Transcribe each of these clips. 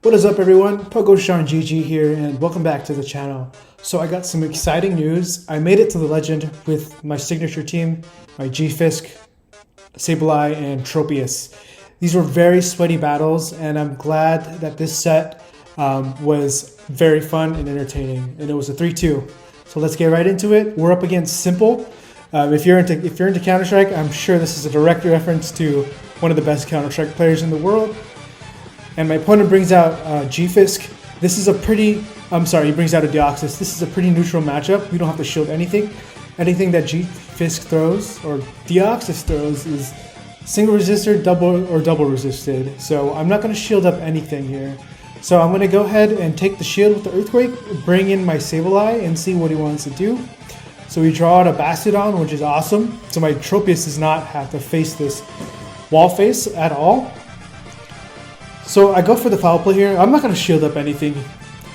What is up everyone, Pogo GG here and welcome back to the channel. So I got some exciting news. I made it to the legend with my signature team, my G-Fisk, Sableye, and Tropius. These were very sweaty battles and I'm glad that this set was very fun and entertaining, and it was a 3-2. So let's get right into it. We're up against Simple. If you're into Counter-Strike, I'm sure this is a direct reference to one of the best Counter-Strike players in the world. And my opponent brings out G-Fisk. This is a pretty, he brings out a Deoxys. This is a pretty neutral matchup. We don't have to shield anything. Anything that G-Fisk throws, or Deoxys throws, is single resistor, double resisted. So I'm not going to shield up anything here. So I'm going to go ahead and take the shield with the Earthquake, bring in my Sableye, and see what he wants to do. So we draw out a Bastiodon, which is awesome. So my Tropius does not have to face this wall face at all. So I go for the foul play here. I'm not going to shield up anything,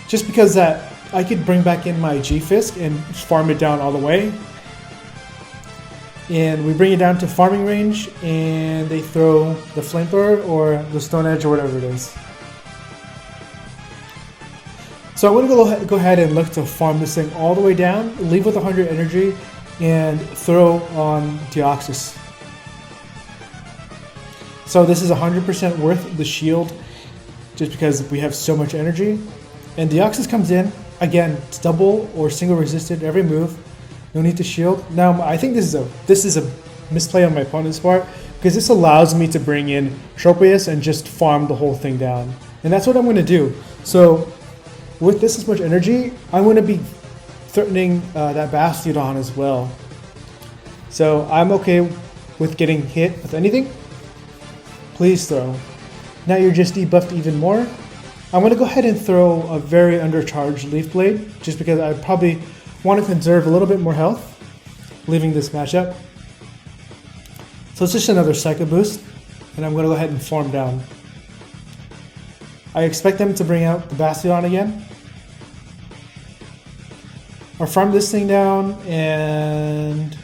just because that I could bring back in my G-Fisk and farm it down all the way. And we bring it down to farming range, and they throw the Flamethrower or the Stone Edge or whatever it is. So I'm going to go ahead and look to farm this thing all the way down, leave with 100 energy, and throw on Deoxys. So this is 100% worth the shield, just because we have so much energy. And Deoxys comes in, again, it's double or single resisted every move. No need to shield. Now I think this is a misplay on my opponent's part, because this allows me to bring in Tropius and just farm the whole thing down. And that's what I'm going to do. So with this much energy, I'm going to be threatening that Bastiodon as well. So I'm okay with getting hit with anything. Please throw. Now you're just debuffed even more. I'm going to go ahead and throw a very undercharged Leaf Blade, just because I probably want to conserve a little bit more health, leaving this matchup. So it's just another Psycho Boost, and I'm going to go ahead and farm down. I expect them to bring out the Bastiodon again. I'll farm this thing down and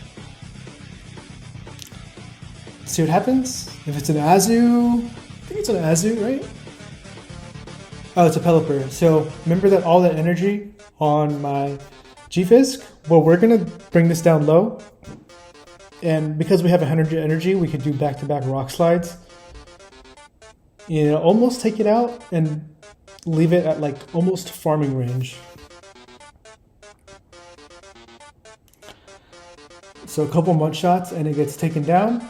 see what happens. If it's an Azu, I think it's an Azu, right? Oh, it's a Pelipper. So remember that all that energy on my G-Fisk? Well, we're going to bring this down low. And because we have 100 energy, we could do back-to-back Rock Slides. You know, almost take it out and leave it at like almost farming range. So a couple mud shots and it gets taken down.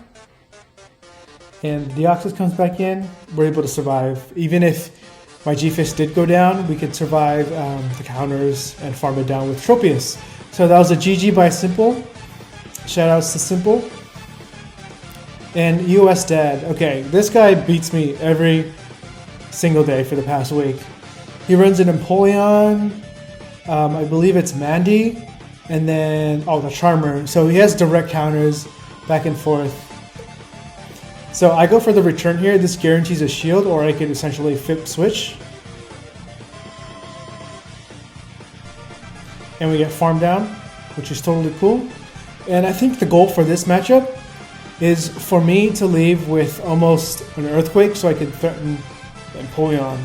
And Deoxys comes back in, we're able to survive. Even if my G-Fisk did go down, we could survive the counters and farm it down with Tropius. So that was a GG by Simple. Shoutouts to Simple. And US Dad. Okay, this guy beats me every single day for the past week. He runs an Empoleon, I believe it's Mandy, and then, the Charmer. So he has direct counters back and forth. So I go for the return here. This guarantees a shield, or I could essentially flip switch. And we get farmed down, which is totally cool. And I think the goal for this matchup is for me to leave with almost an Earthquake so I could threaten Empoleon.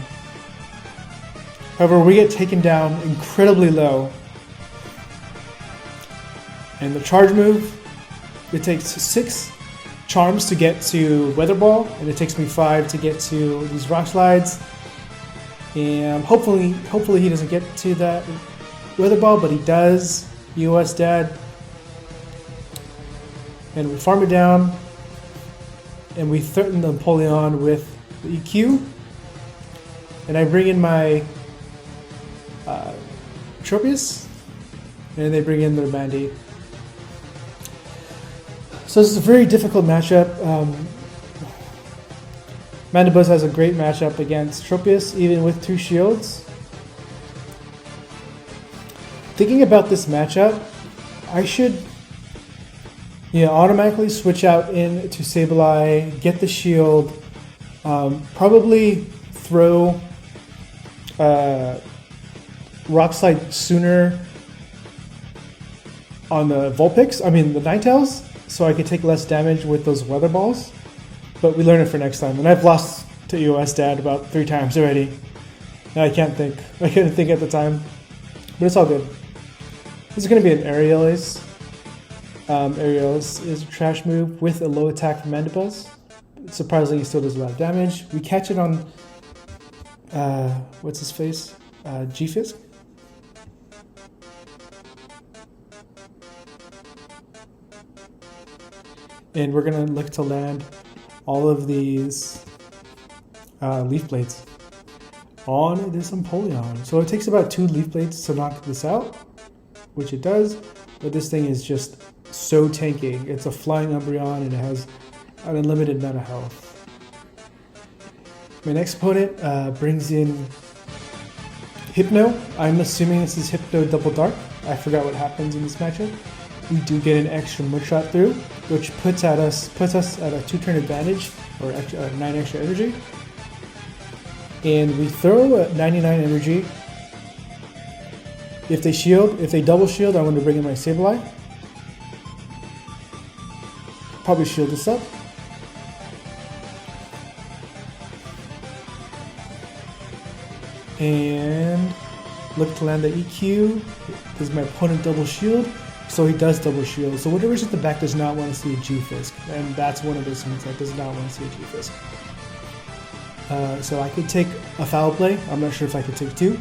However, we get taken down incredibly low. And the charge move, it takes 6 charms to get to Weather Ball, and it takes me 5 to get to these Rock Slides. And hopefully he doesn't get to that Weather Ball, but he does. US Dad. And we farm it down, and we threaten the Empoleon with the EQ. And I bring in my Tropius, and they bring in their Mandy. So this is a very difficult matchup. Mandibuzz has a great matchup against Tropius, even with 2 shields. Thinking about this matchup, I should automatically switch out into Sableye, get the shield, probably throw Rock Slide sooner on the Vulpix, the Ninetales, so I could take less damage with those Weather Balls. But we learn it for next time. And I've lost to US Dad about 3 times already. I can't think. I couldn't think at the time. But it's all good. This is going to be an Aerialis. Aerialis is a trash move with a low attack from Mandibuzz. Surprisingly, it still does a lot of damage. We catch it on... what's his face? G-Fisk? And we're going to look to land all of these Leaf Blades on this Empoleon. So it takes about 2 Leaf Blades to knock this out, which it does, but this thing is just so tanky. It's a flying Umbreon and it has an unlimited amount of health. My next opponent brings in Hypno. I'm assuming this is Hypno Double Dark. I forgot what happens in this matchup. We do get an extra Mudshot through, which puts us at a 2-turn advantage, or 9 extra energy. And we throw a 99 energy. If they double shield, I want to bring in my Sableye. Probably shield this up. And look to land the EQ. Does my opponent double shield? So he does double shield. So whatever's at the back does not want to see a G-Fisk. And that's one of those things that does not want to see a G-Fisk. So I could take a Foul Play. I'm not sure if I could take 2.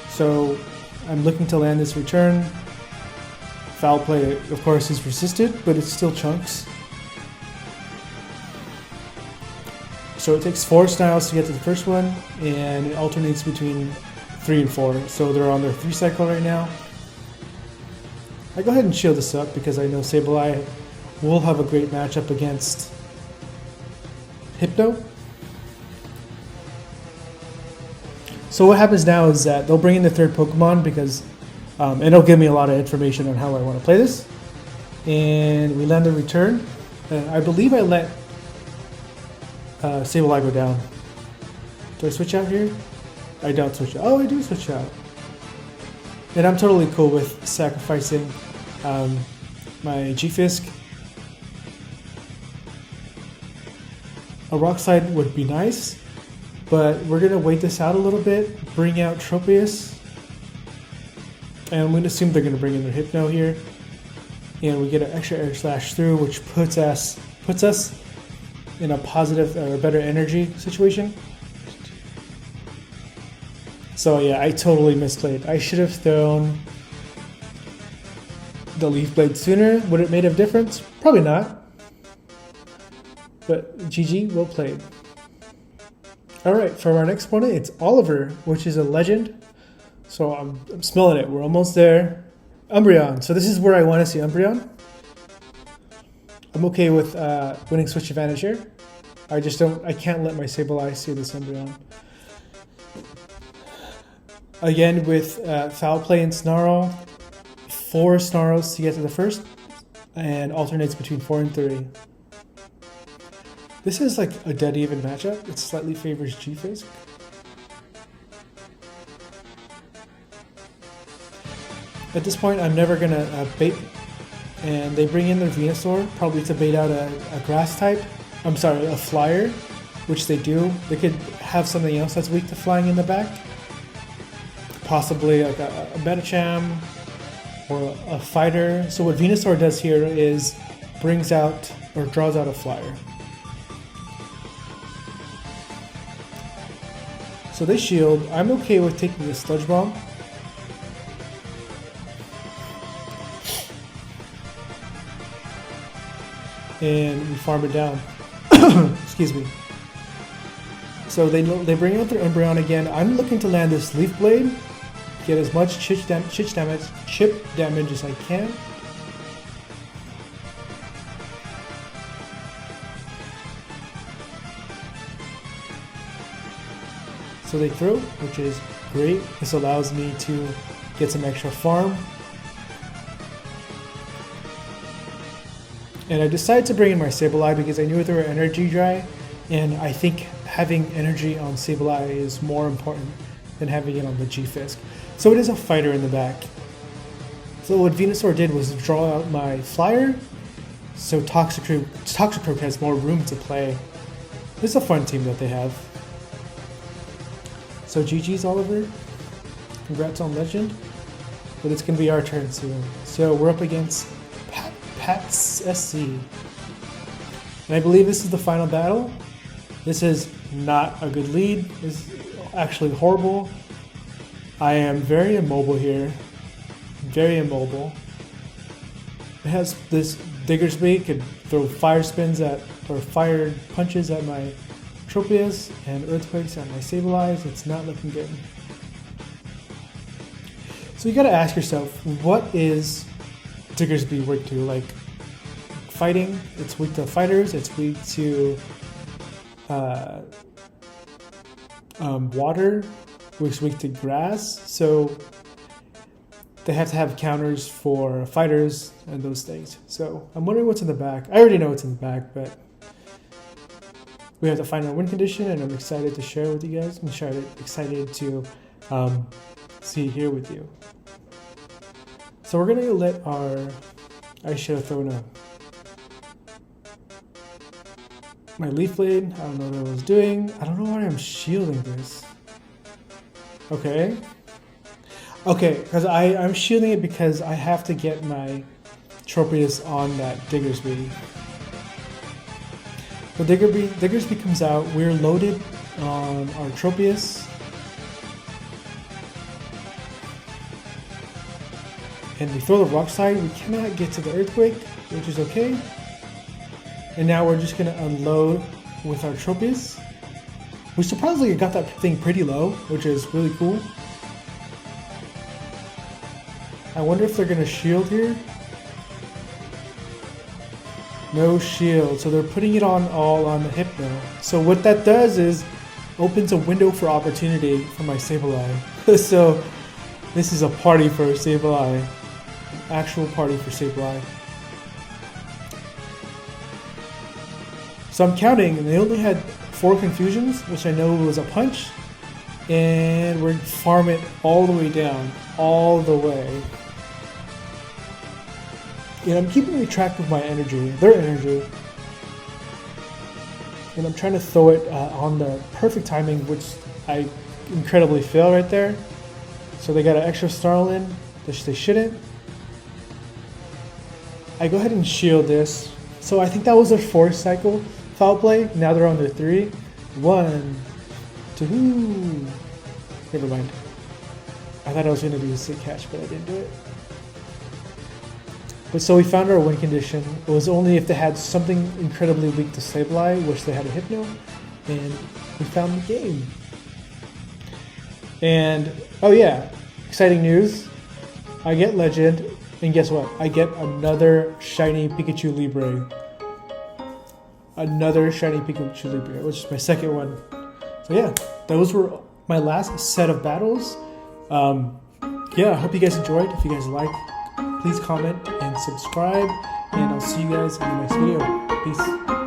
So I'm looking to land this return. Foul Play, of course, is resisted, but it's still chunks. So it takes 4 styles to get to the first one, and it alternates between 3 and 4. So they're on their 3 cycle right now. I go ahead and shield this up because I know Sableye will have a great matchup against Hypno. So what happens now is that they'll bring in the 3rd Pokemon because, and it'll give me a lot of information on how I want to play this. And we land a return. And I believe I let Sableye go down. Do I switch out here? I don't switch out. Oh, I do switch out. And I'm totally cool with sacrificing my G-Fisk. A Rock Slide would be nice, but we're going to wait this out a little bit, bring out Tropius, and I'm going to assume they're going to bring in their Hypno here, and we get an extra Air Slash through, which puts us in a positive or better energy situation. So yeah, I totally misplayed. I should have thrown the Leaf Blade sooner. Would it made a difference? Probably not. But GG, well played. Alright, for our next opponent, it's Oliver, which is a legend. So I'm smelling it. We're almost there. Umbreon. So this is where I want to see Umbreon. I'm okay with winning switch advantage here. I can't let my Sableye see this Umbreon. Again, with Foul Play and Snarl, 4 Snarls to get to the first, and alternates between 4 and 3. This is like a dead even matchup. It slightly favors G-Fisk. At this point, I'm never gonna bait, and they bring in their Venusaur, probably to bait out a grass type. I'm sorry, a flyer, which they do. They could have something else that's weak to flying in the back. Possibly like a Metacham or a fighter. So what Venusaur does here is brings out or draws out a flyer. So they shield. I'm okay with taking the Sludge Bomb. And we farm it down. Excuse me. So they bring out their Umbreon again. I'm looking to land this Leaf Blade. Get as much chip damage as I can. So they throw, which is great. This allows me to get some extra farm. And I decided to bring in my Sableye because I knew they were energy dry, and I think having energy on Sableye is more important than having it on the G-Fisk. So it is a fighter in the back. So what Venusaur did was draw out my flyer, so Toxicroak has more room to play. This is a fun team that they have. So GG's, Oliver. Congrats on Legend. But it's going to be our turn soon. So we're up against Pat's SC. And I believe this is the final battle. This is not a good lead. This is actually horrible. I am very immobile here. Very immobile. It has this Diggersby, could throw fire spins at, or fire punches at my Tropius and earthquakes at my Sableye. It's not looking good. So you gotta ask yourself, what is Diggersby weak to? Like, fighting, it's weak to fighters, it's weak to water, it's weak to grass. So they have to have counters for fighters and those things. So I'm wondering what's in the back. I already know what's in the back, but we have to find our win condition, and I'm excited to share with you guys. I'm excited to see here with you. So we're gonna let our, I should have thrown my Leaf Blade. I don't know what I was doing. I don't know why I'm shielding this. Okay, because I'm shielding it because I have to get my Tropius on that Diggersby. So Diggersby comes out, we're loaded on our Tropius. And we throw the rock slide, we cannot get to the earthquake, which is okay. And now we're just gonna unload with our Tropius. We surprisingly got that thing pretty low, which is really cool. I wonder if they're gonna shield here. No shield, so they're putting it all on the Hypno. So what that does is opens a window for opportunity for my Sableye. So this is a party for Sableye. Actual party for Sableye. So I'm counting, and they only had 4 confusions, which I know was a punch, and we're farm it all the way down, all the way. And I'm keeping track of my energy, their energy, and I'm trying to throw it on the perfect timing, which I incredibly fail right there. So they got an extra Snarl in, which they shouldn't. I go ahead and shield this. So I think that was their 4th cycle foul play. Now they're on their 3. 1, 2. Never mind. I thought I was going to do a sick catch, but I didn't do it. But so we found our win condition. It was only if they had something incredibly weak to Sableye, which they had a Hypno, and we found the game. And, oh yeah, exciting news. I get Legend, and guess what? I get another shiny Pikachu Libre. Another shiny Pikachu Libre, which is my 2nd one. So yeah, those were my last set of battles. Yeah, I hope you guys enjoyed. If you guys liked, please comment and subscribe, and I'll see you guys in the next video. Peace.